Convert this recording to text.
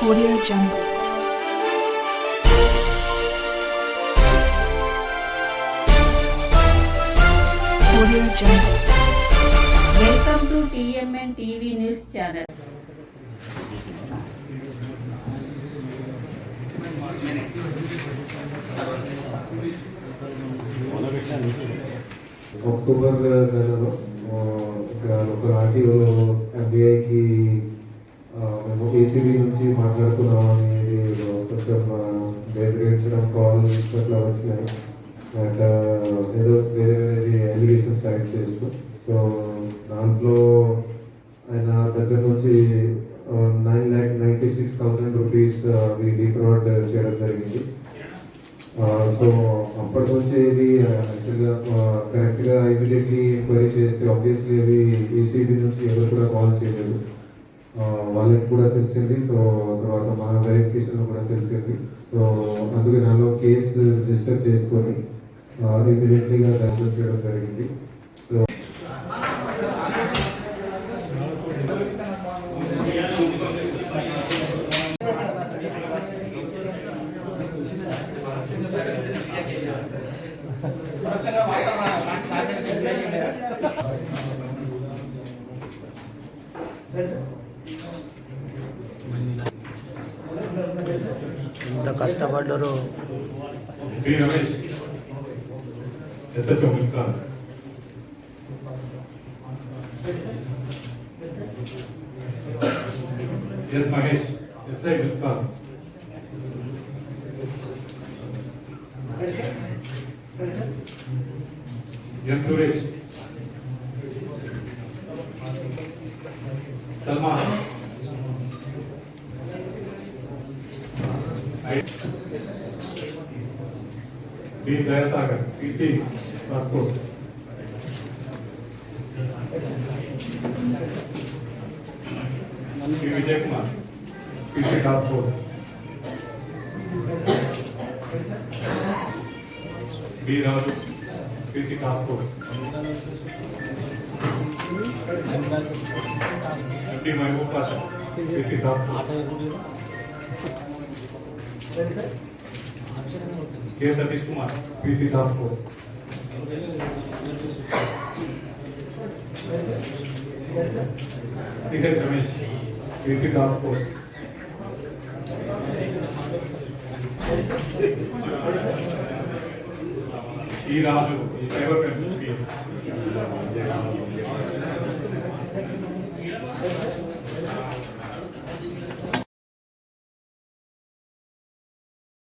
Audio Jungle. Audio Jungle. Welcome to TMN TV News Channel. October నెలలో ఒక ఆర్టీఓలో ఎంబీఐకి మేము ACB నుంచి మాట్లాడుతున్నాం అనేది కొంచెం బెదిరించడం కాల్స్ అట్లా వచ్చినాయి అండ్ ఏదో వేరే వేరే అలిగేషన్స్ సైడ్ చేస్తూ సో దాంట్లో ఆయన దగ్గర నుంచి 9,96,000 రూపీస్ డిఫ్రాడ్ చేయడం జరిగింది. సో అప్పటి నుంచి ఇది యాక్చువల్గా కరెక్ట్గా ఇమీడియట్లీ ఎంక్వైరీ చేస్తే ఆబ్వియస్లీ ఇది ఏసీబీ నుంచి ఎవరు కూడా కాల్ చేయలేదు, వాళ్ళకి కూడా తెలిసింది. సో తర్వాత మా వెరిఫికేషన్ కూడా తెలిసింది. సో అందుకే నాలో కేసు రిజిస్టర్ చేసుకొని ఇమీడియట్లీగా దాఖలు చేయడం జరిగింది. సో ఇంత కష్టపడ్డారు. Mahesh SI principal M Suresh Salman B Dayasagar PC passport P Vijay Kumar PC passport B Raju PC passport MP Mahboob Pasha PC passport K Satish Kumar PC task force CH Ramesh PC task force E Raju cyber crime case